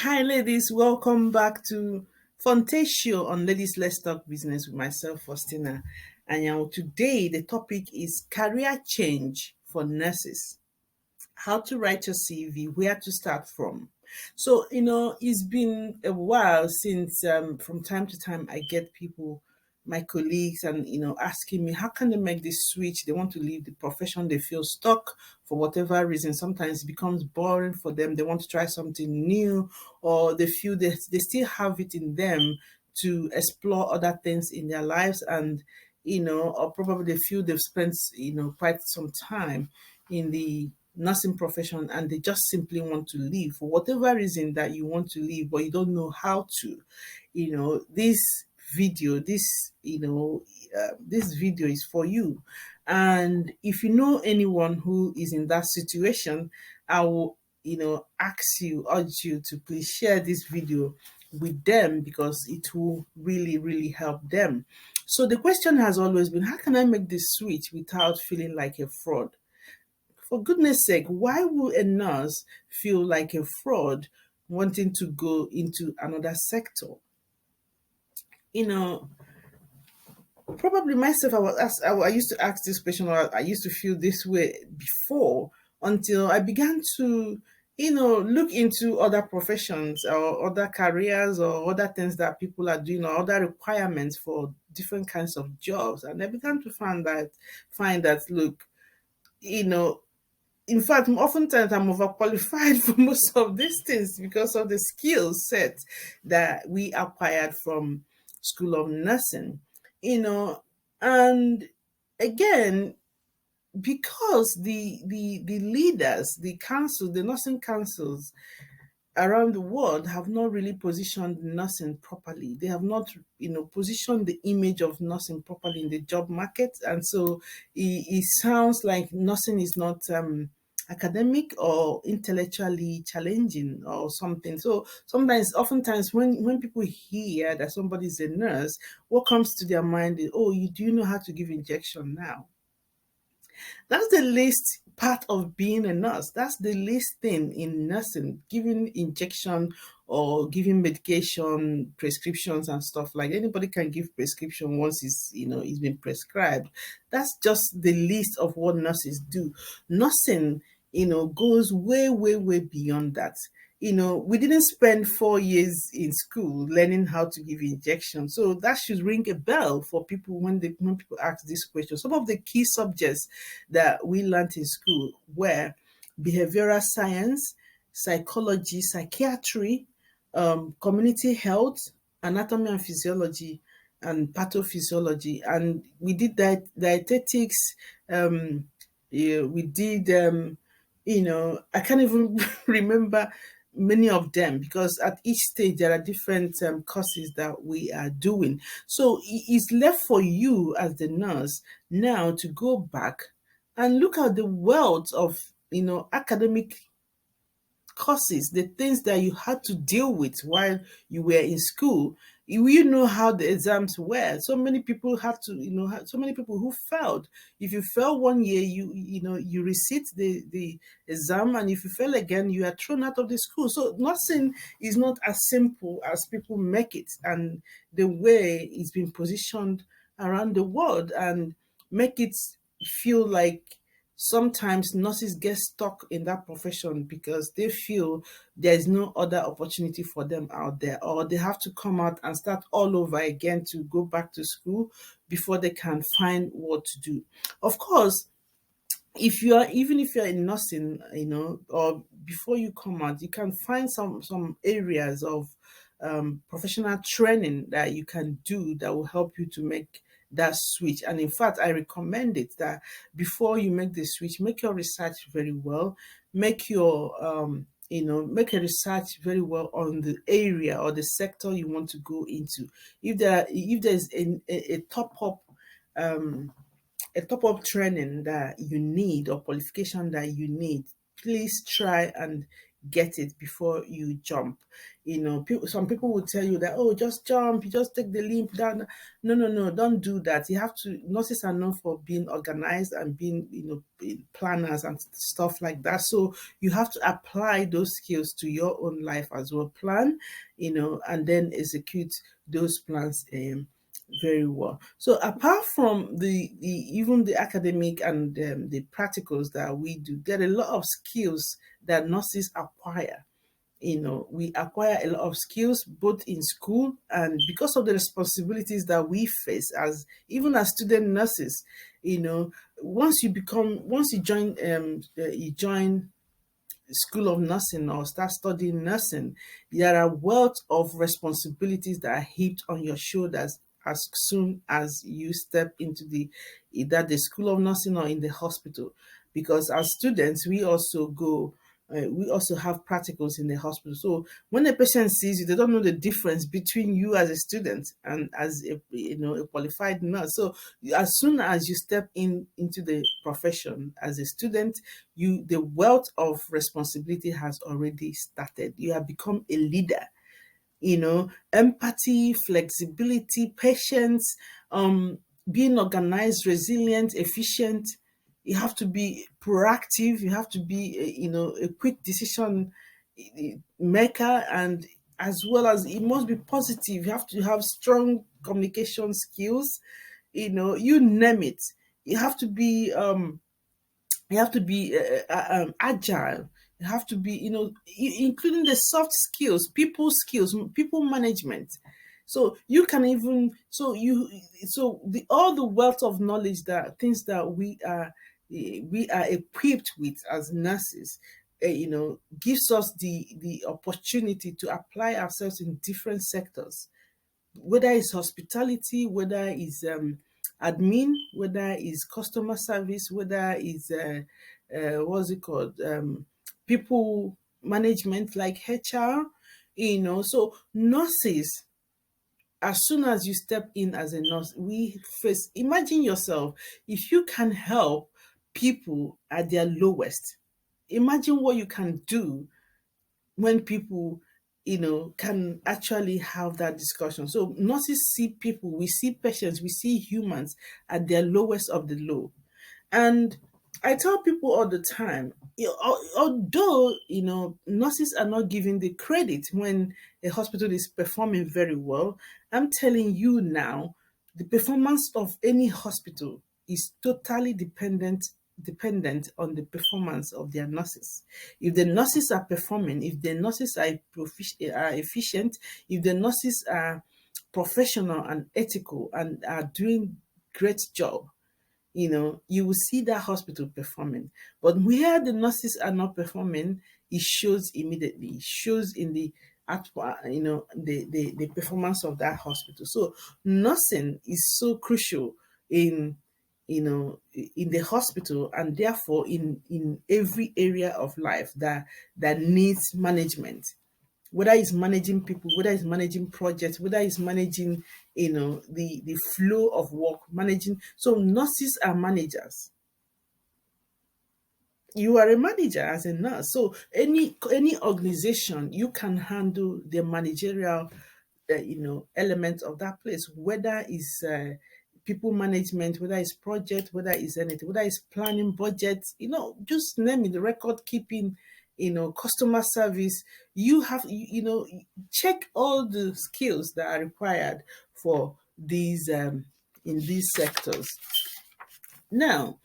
Hi, ladies. Welcome back to Faunteeshow on Ladies Let's Talk Business with myself, Faustina. And today the topic is career change for nurses. How to write your CV, where to start from. So, it's been a while since from time to time I get people, my colleagues, and asking me how can they make this switch. They want to leave the profession, they feel stuck for whatever reason. Sometimes it becomes boring for them, they want to try something new, or they feel that they still have it in them to explore other things in their lives, and or probably they feel they've spent quite some time in the nursing profession and they just simply want to leave for whatever reason that you want to leave, but you don't know how to. This video, this video is for you. And if you know anyone who is in that situation, I will, ask you, urge you to please share this video with them because it will really, really help them. So the question has always been, how can I make this switch without feeling like a fraud? For goodness sake, why would a nurse feel like a fraud wanting to go into another sector? You know, Probably myself, I used to ask this question, or I used to feel this way before, until I began to, look into other professions or other careers or other things that people are doing or other requirements for different kinds of jobs. And I began to find that, look, you know, in fact, oftentimes I'm overqualified for most of these things because of the skill set that we acquired from School of Nursing, you know, and again, because the leaders, the council, the nursing councils around the world have not really positioned nursing properly. They have not, positioned the image of nursing properly in the job market, and so it sounds like nursing is not academic or intellectually challenging or something. So sometimes, oftentimes, when people hear that somebody is a nurse, what comes to their mind is, oh, you do know how to give injection now. That's the least part of being a nurse. That's the least thing in nursing, giving injection or giving medication, prescriptions and stuff. Like anybody can give prescription once it's been prescribed. That's just the least of what nurses do. Nursing, goes way, way, way beyond that. We didn't spend 4 years in school learning how to give injections. So that should ring a bell for people when people ask this question. Some of the key subjects that we learned in school were behavioral science, psychology, psychiatry, community health, anatomy and physiology, and pathophysiology. And we did dietetics, yeah, we did I can't even remember many of them because at each stage there are different courses that we are doing. So it's left for you as the nurse now to go back and look at the wealth of academic courses, the things that you had to deal with while you were in school. You know how the exams were. So many people have to, so many people who failed. If you fail one year, you resit the exam, and if you fail again, you are thrown out of the school. So nothing is not as simple as people make it, and the way it's been positioned around the world, and make it feel like sometimes nurses get stuck in that profession because they feel there's no other opportunity for them out there, or they have to come out and start all over again to go back to school before they can find what to do. Of course, if you're in nursing, or before you come out, you can find some areas of professional training that you can do that will help you to make that switch. And in fact, I recommend it that before you make the switch, make your research very well, make your make a research very well on the area or the sector you want to go into. If there's a um top up training that you need or qualification that you need, please try and get it before you jump. Some people will tell you that, oh, just jump, you just take the leap down. No, no, no, don't do that. You have to. Nurses are known for being organized and being, planners and stuff like that. So you have to apply those skills to your own life as well. Plan, and then execute those plans. Very well. So apart from the even the academic and the practicals that we do, there are a lot of skills that nurses acquire. We acquire a lot of skills both in school and because of the responsibilities that we face as even as student nurses. Once you join School of Nursing or start studying nursing, there are wealth of responsibilities that are heaped on your shoulders as soon as you step into either the School of Nursing or in the hospital. Because as students, we also have practicals in the hospital. So when a patient sees you, they don't know the difference between you as a student and as a qualified nurse. So as soon as you step into the profession as a student, the wealth of responsibility has already started. You have become a leader. Empathy, flexibility, patience, being organized, resilient, efficient. You have to be proactive. You have to be, a quick decision maker, and as well as it must be positive. You have to have strong communication skills. You name it. You have to be agile. You have to be, including the soft skills, people management. So you can even so the all the wealth of knowledge, that things that we are equipped with as nurses, gives us the opportunity to apply ourselves in different sectors, whether it's hospitality, whether it's admin, whether it's customer service, whether it's what's it called, people management like HR. So nurses, as soon as you step in as a nurse, we first imagine yourself, if you can help people at their lowest, imagine what you can do when people can actually have that discussion. So nurses see people, we see patients, we see humans at their lowest of the low. And I tell people all the time, although nurses are not given the credit when a hospital is performing very well, I'm telling you now, the performance of any hospital is totally dependent on the performance of their nurses. If the nurses are performing, if the nurses are efficient, if the nurses are professional and ethical and are doing great job, you will see that hospital performing. But where the nurses are not performing, it shows immediately. It shows in the performance of that hospital. So nursing is so crucial in in the hospital, and therefore in every area of life that needs management, whether it's managing people, whether it's managing projects, whether it's managing, the flow of work, managing. So nurses are managers. You are a manager as a nurse. So any organization, you can handle the managerial, element of that place, whether it's people management, whether it's project, whether it's anything, whether it's planning budgets, just name it, the record keeping, customer service. You have, check all the skills that are required for these in these sectors. Now,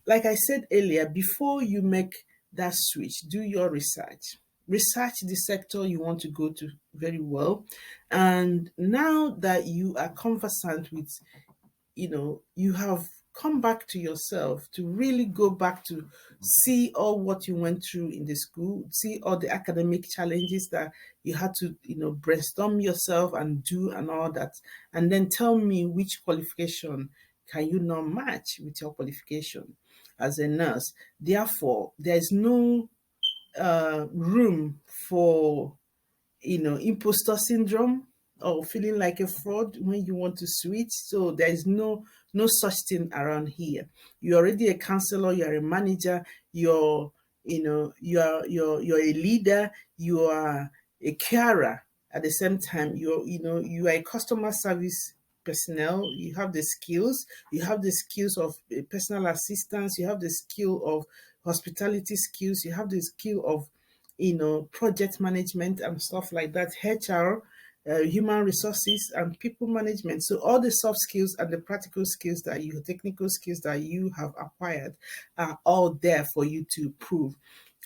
like I said earlier, before you make that switch, do your research. Research the sector you want to go to very well. And now that you are conversant with, you have come back to yourself to really go back to see all what you went through in the school, see all the academic challenges that you had to, brainstorm yourself and do and all that. And then tell me which qualification can you not match with your qualification as a nurse. Therefore, there's no room for imposter syndrome or feeling like a fraud when you want to switch. So there is no such thing around here. You're already a counselor, you're a manager, you're you're a leader, you are a carer. At the same time, you are a customer service personnel. You have the skills. You have the skills of personal assistance. You have the skill of hospitality skills. You have the skill of project management and stuff like that, HR, human resources and people management. So all the soft skills and the practical skills technical skills that you have acquired are all there for you to prove.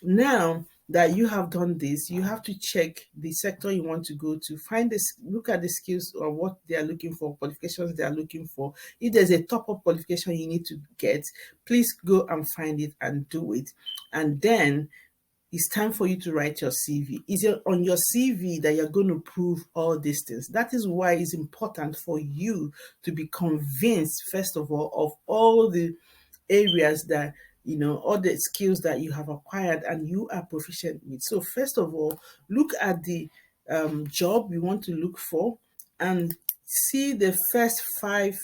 Now that you have done this, you have to check the sector you want to go to, look at the skills or what they are looking for, qualifications they are looking for. If there's a top-up qualification you need to get, please go and find it and do it. And then it's time for you to write your CV. Is it on your CV that you're going to prove all these things? That is why it's important for you to be convinced, first of all, of all the areas that, all the skills that you have acquired and you are proficient with. So, first of all, look at the job you want to look for and see the first 5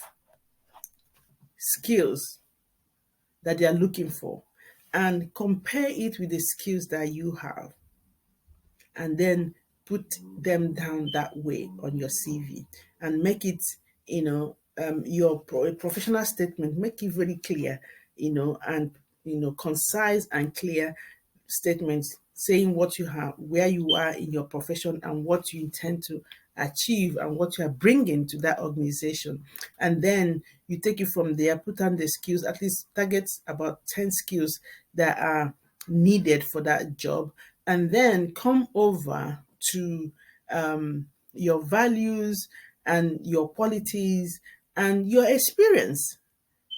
skills that they are looking for and compare it with the skills that you have, and then put them down that way on your CV and make it, a professional statement. Make it very clear, and concise and clear statements saying what you have, where you are in your profession, and what you intend to achieve and what you are bringing to that organization. And then you take it from there, put on the skills, at least target about 10 skills that are needed for that job, and then come over to your values and your qualities and your experience.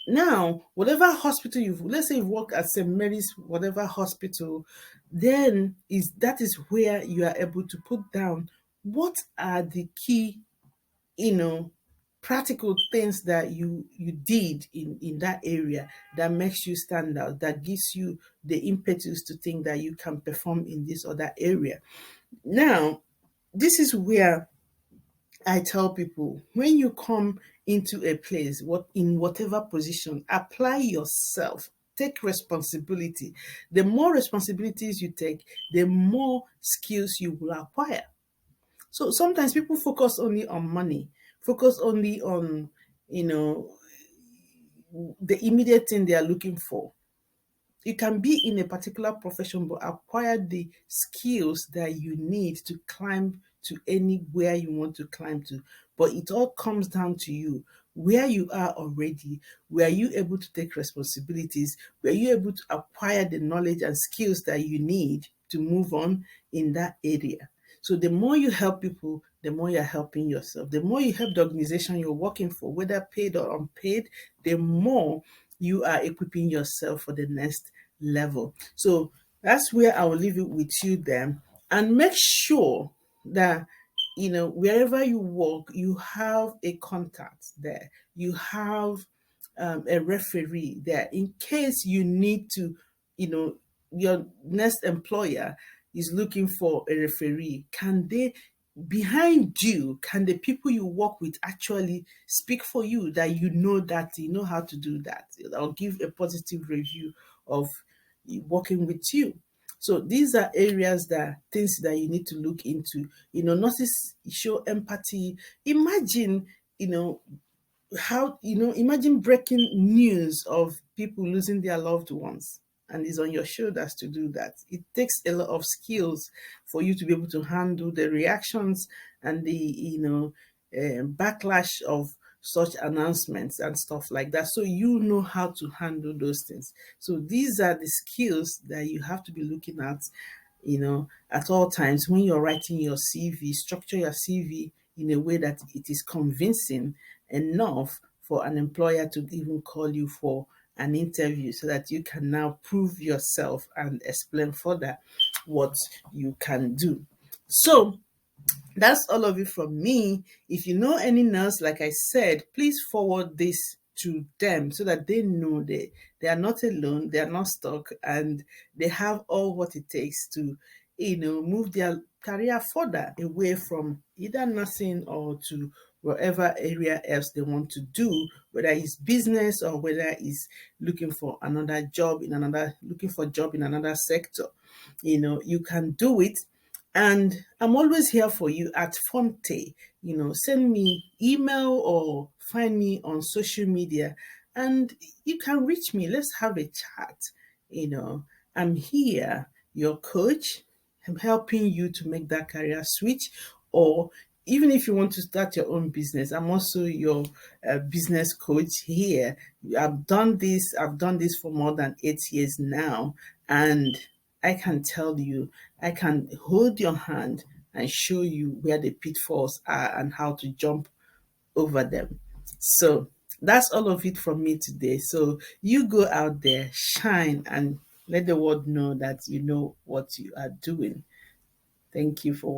Now, whatever hospital let's say you work at St. Mary's, whatever hospital, then that is where you are able to put down what are the key, you know, practical things that you did in that area that makes you stand out, that gives you the impetus to think that you can perform in this other area. Now, this is where I tell people, when you come into a place, in whatever position, apply yourself. Take responsibility. The more responsibilities you take, the more skills you will acquire. So sometimes people focus only on money, focus only on, you know, the immediate thing they are looking for. You can be in a particular profession but acquire the skills that you need to climb to anywhere you want to climb to. But it all comes down to you. Where you are already, were you able to take responsibilities? Were you able to acquire the knowledge and skills that you need to move on in that area? So the more you help people, the more you're helping yourself. The more you help the organization you're working for, whether paid or unpaid, the more you are equipping yourself for the next level. So that's where I will leave it with you then. And make sure that, wherever you work, you have a contact there. You have a referee there in case you need to, your next employer is looking for a referee. Can they, behind you, can the people you work with actually speak for you, that you know how to do that, or give a positive review of working with you? So these are things that you need to look into. Nurses show empathy. Imagine, you know, imagine breaking news of people losing their loved ones, and it's on your shoulders to do that. It takes a lot of skills for you to be able to handle the reactions and the backlash of such announcements and stuff like that, so you know how to handle those things. So these are the skills that you have to be looking at, at all times when you're writing your CV. Structure your CV in a way that it is convincing enough for an employer to even call you for an interview, so that you can now prove yourself and explain further what you can do. So that's all of it from me. If you know any nurse, like I said, please forward this to them so that they know they are not alone, they are not stuck, and they have all what it takes to, move their career further away from either nursing or to whatever area else they want to do, whether it's business or whether it's looking for another job in another, looking for job in another sector. You can do it. And I'm always here for you at Fonte. Send me email or find me on social media, and you can reach me. Let's have a chat. You know, I'm here, your coach. I'm helping you to make that career switch, or even if you want to start your own business, I'm also your business coach here. I've done this for more than 8 years now, and I can tell you, I can hold your hand and show you where the pitfalls are and how to jump over them. So that's all of it from me today. So you go out there, shine, and let the world know that you know what you are doing. Thank you for